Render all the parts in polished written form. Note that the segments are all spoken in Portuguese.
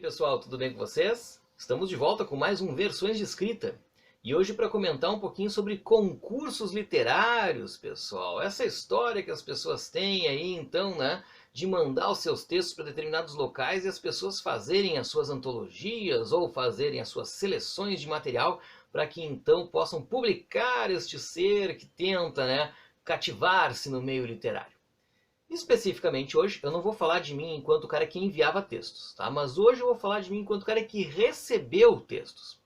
pessoal, tudo bem com vocês? Estamos de volta com mais um Versões de Escrita. E hoje para comentar um pouquinho sobre concursos literários, pessoal. Essa história que as pessoas têm aí, então, né, de mandar os seus textos para determinados locais e as pessoas fazerem as suas antologias ou fazerem as suas seleções de material para que então possam publicar este ser que tenta, né, cativar-se no meio literário. Especificamente hoje, eu não vou falar de mim enquanto o cara que enviava textos, tá? Mas hoje eu vou falar de mim enquanto o cara que recebeu textos.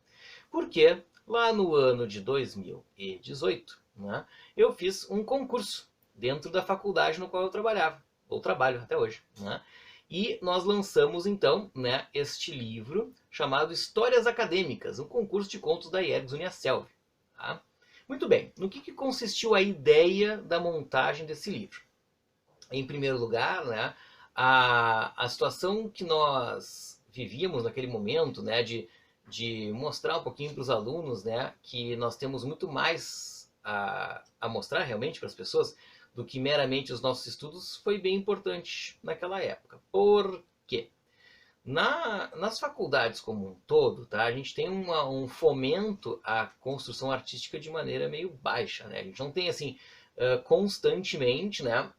Porque lá no ano de 2018, né, eu fiz um concurso dentro da faculdade no qual eu trabalhava, ou trabalho até hoje, né? E nós lançamos então, né, este livro chamado Histórias Acadêmicas, um concurso de contos da Iergs Uniaselv. Tá? Muito bem, no que consistiu a ideia da montagem desse livro? Em primeiro lugar, né, a situação que nós vivíamos naquele momento, né, de mostrar um pouquinho para os alunos, né, que nós temos muito mais a mostrar realmente para as pessoas do que meramente os nossos estudos, foi bem importante naquela época. Por quê? Nas faculdades como um todo, tá, a gente tem um fomento à construção artística de maneira meio baixa. Né? A gente não tem assim constantemente, né,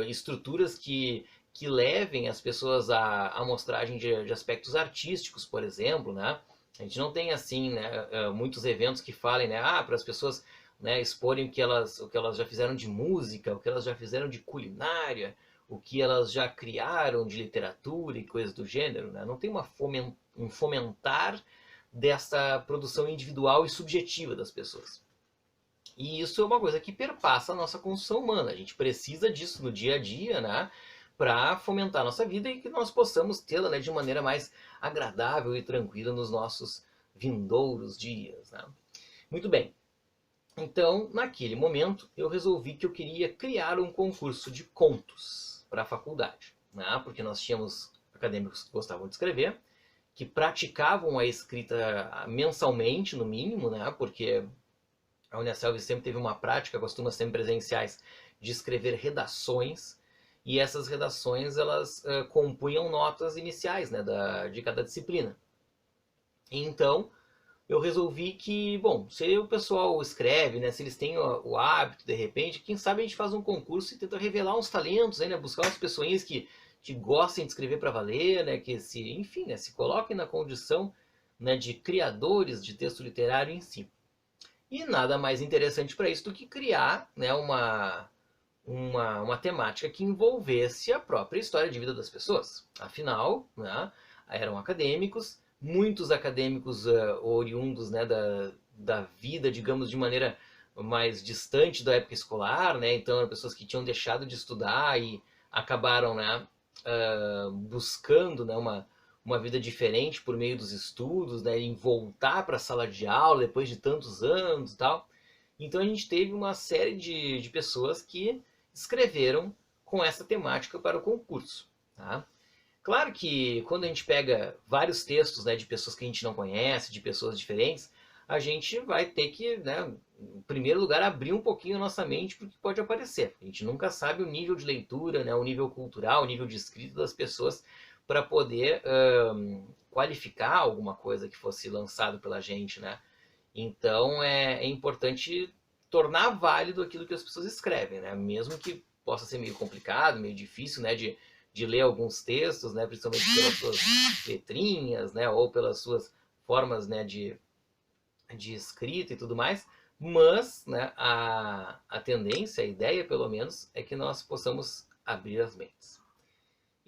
estruturas que levem as pessoas à amostragem de aspectos artísticos, por exemplo, né? A gente não tem assim, né, muitos eventos que falem, né, para as pessoas, né, exporem o que elas já fizeram de música, o que elas já fizeram de culinária, o que elas já criaram de literatura e coisas do gênero, né? Não tem um fomentar dessa produção individual e subjetiva das pessoas. E isso é uma coisa que perpassa a nossa construção humana. A gente precisa disso no dia a dia, né, para fomentar a nossa vida e que nós possamos tê-la, né, de maneira mais agradável e tranquila nos nossos vindouros dias. Né? Muito bem. Então, naquele momento, eu resolvi que eu queria criar um concurso de contos para a faculdade. Né? Porque nós tínhamos acadêmicos que gostavam de escrever, que praticavam a escrita mensalmente, no mínimo, né? Porque a Uniaselv sempre teve uma prática, costuma ser presenciais, de escrever redações, e essas redações elas compunham notas iniciais, né, de cada disciplina. Então, eu resolvi que, bom, se o pessoal escreve, né, se eles têm o hábito, de repente, quem sabe a gente faz um concurso e tenta revelar uns talentos, né, buscar umas pessoinhas que gostem de escrever para valer, né, que enfim, né, se coloquem na condição, né, de criadores de texto literário em si. E nada mais interessante para isso do que criar, né, uma temática que envolvesse a própria história de vida das pessoas. Afinal, né, eram acadêmicos, muitos acadêmicos oriundos, né, da vida, digamos, de maneira mais distante da época escolar, né, então eram pessoas que tinham deixado de estudar e acabaram, né, buscando, né, uma vida diferente por meio dos estudos, né, em voltar para a sala de aula depois de tantos anos e tal. Então a gente teve uma série de pessoas que escreveram com essa temática para o concurso. Tá? Claro que quando a gente pega vários textos, né, de pessoas que a gente não conhece, de pessoas diferentes, a gente vai ter que, né, em primeiro lugar, abrir um pouquinho a nossa mente para o que pode aparecer. A gente nunca sabe o nível de leitura, né, o nível cultural, o nível de escrita das pessoas para poder qualificar alguma coisa que fosse lançado pela gente, né? Então é importante tornar válido aquilo que as pessoas escrevem, né? Mesmo que possa ser meio complicado, meio difícil, né? De ler alguns textos, né? Principalmente pelas suas letrinhas, né? Ou pelas suas formas, né? De escrita e tudo mais. Mas, né? A tendência, a ideia, pelo menos, é que nós possamos abrir as mentes.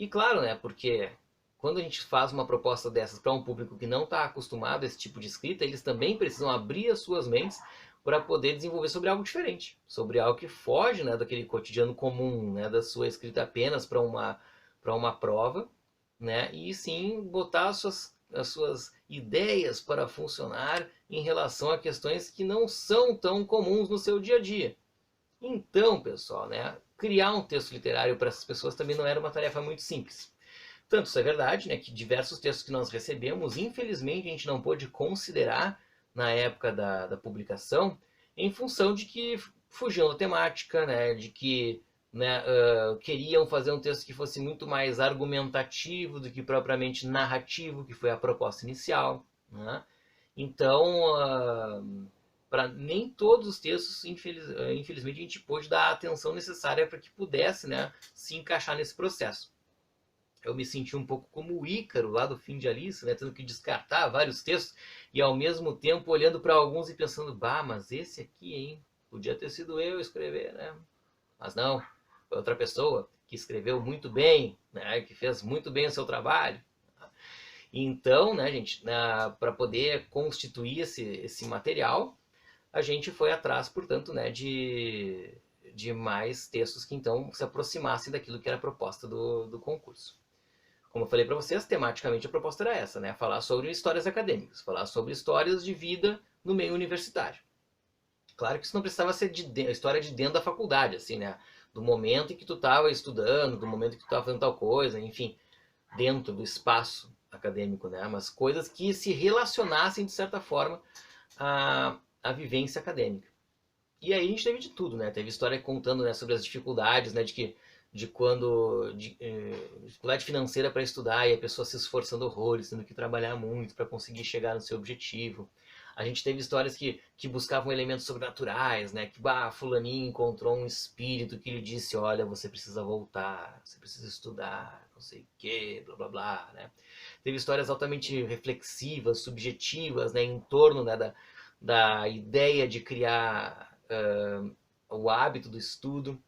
E claro, né, porque quando a gente faz uma proposta dessas para um público que não está acostumado a esse tipo de escrita, eles também precisam abrir as suas mentes para poder desenvolver sobre algo diferente, sobre algo que foge, né, daquele cotidiano comum, né, da sua escrita apenas para uma prova, né, e sim botar as suas ideias para funcionar em relação a questões que não são tão comuns no seu dia a dia. Então, pessoal, né, criar um texto literário para essas pessoas também não era uma tarefa muito simples. Tanto isso é verdade, né, que diversos textos que nós recebemos, infelizmente, a gente não pôde considerar na época da publicação, em função de que fugiam da temática, né, de que né, queriam fazer um texto que fosse muito mais argumentativo do que propriamente narrativo, que foi a proposta inicial, né? Então, para nem todos os textos, infelizmente, a gente pôde dar a atenção necessária para que pudesse, né, se encaixar nesse processo. Eu me senti um pouco como o Ícaro, lá do Fim de Alice, né, tendo que descartar vários textos e ao mesmo tempo olhando para alguns e pensando, bah, mas esse aqui, hein, podia ter sido eu escrever, né? Mas não, foi outra pessoa que escreveu muito bem, né, que fez muito bem o seu trabalho. Então, né, gente, para poder constituir esse material, a gente foi atrás, portanto, né, de mais textos que então se aproximassem daquilo que era a proposta do concurso. Como eu falei para vocês, tematicamente a proposta era essa, né, falar sobre histórias acadêmicas, falar sobre histórias de vida no meio universitário. Claro que isso não precisava ser a história de dentro da faculdade, assim, né, do momento em que tu estava estudando, do momento em que tu estava fazendo tal coisa, enfim, dentro do espaço acadêmico, né, mas coisas que se relacionassem de certa forma a vivência acadêmica. E aí a gente teve de tudo, né? Teve história contando, né, sobre as dificuldades, né, dificuldade financeira para estudar e a pessoa se esforçando horrores, tendo que trabalhar muito para conseguir chegar no seu objetivo. A gente teve histórias que buscavam elementos sobrenaturais, né? Que fulaninho encontrou um espírito que lhe disse, olha, você precisa voltar, você precisa estudar, não sei o quê, blá blá blá, né? Teve histórias altamente reflexivas, subjetivas, né, em torno, né, da ideia de criar o hábito do estudo,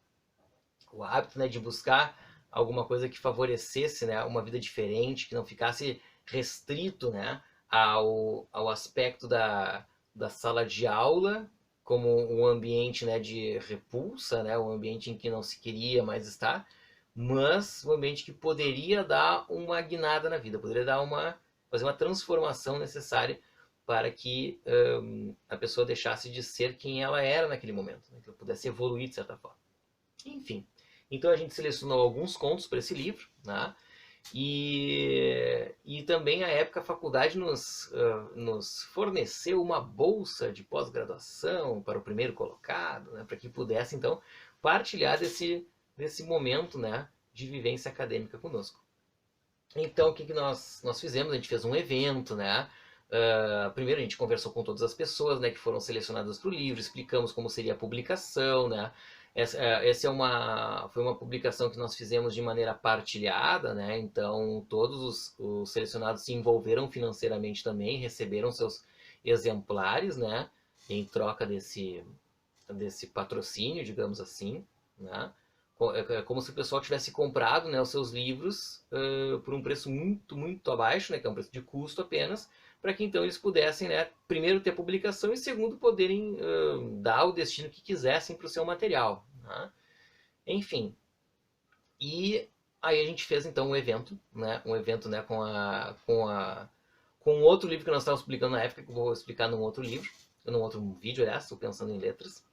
o hábito, né, de buscar alguma coisa que favorecesse, né, uma vida diferente, que não ficasse restrito, né, ao aspecto da sala de aula como um ambiente, né, de repulsa, né, um ambiente em que não se queria mais estar, mas um ambiente que poderia dar uma guinada na vida, poderia fazer uma transformação necessária para que a pessoa deixasse de ser quem ela era naquele momento, né? Que ela pudesse evoluir de certa forma. Enfim, então a gente selecionou alguns contos para esse livro, né? E também a época a faculdade nos forneceu uma bolsa de pós-graduação para o primeiro colocado, né? Para que pudesse então partilhar desse momento, né, de vivência acadêmica conosco. Então o que nós fizemos? A gente fez um evento, né? Primeiro a gente conversou com todas as pessoas, né, que foram selecionadas para o livro, explicamos como seria a publicação, né? Essa foi uma publicação que nós fizemos de maneira partilhada, né? Então todos os selecionados se envolveram financeiramente também, receberam seus exemplares, né? Em troca desse patrocínio, digamos assim, né? É como se o pessoal tivesse comprado, né, os seus livros por um preço muito, muito abaixo, né, que é um preço de custo apenas, para que então eles pudessem, né, primeiro ter publicação e segundo poderem dar o destino que quisessem para o seu material, né? Enfim, e aí a gente fez então um evento, né, com outro livro que nós estávamos publicando na época, que eu vou explicar num outro vídeo, aliás, estou pensando em letras.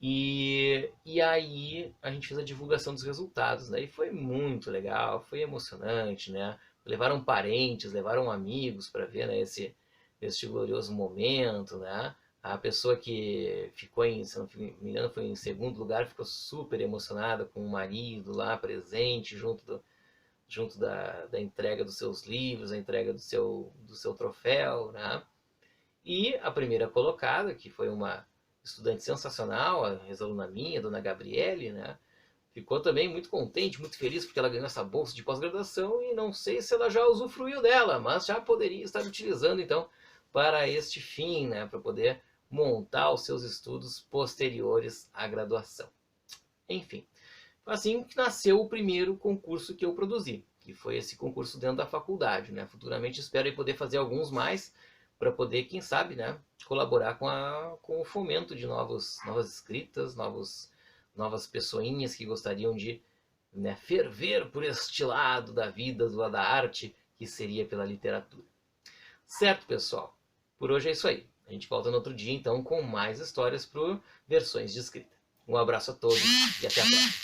E aí a gente fez a divulgação dos resultados, né? E foi muito legal, foi emocionante, né? Levaram parentes, levaram amigos para ver, né, esse glorioso momento, né? A pessoa que ficou se não me engano, foi em segundo lugar, ficou super emocionada com o marido lá presente, junto da entrega dos seus livros, a entrega do seu troféu, né? E a primeira colocada, que foi uma estudante sensacional, a ex-aluna minha, a dona Gabriele, né? Ficou também muito contente, muito feliz porque ela ganhou essa bolsa de pós-graduação e não sei se ela já usufruiu dela, mas já poderia estar utilizando então para este fim, né? Para poder montar os seus estudos posteriores à graduação. Enfim, assim que nasceu o primeiro concurso que eu produzi, que foi esse concurso dentro da faculdade, né? Futuramente espero poder fazer alguns mais para poder, quem sabe, né, colaborar com o fomento de novas escritas, novas pessoinhas que gostariam de, né, ferver por este lado da vida, do lado da arte, que seria pela literatura. Certo, pessoal? Por hoje é isso aí. A gente volta no outro dia, então, com mais histórias para versões de escrita. Um abraço a todos e até a próxima.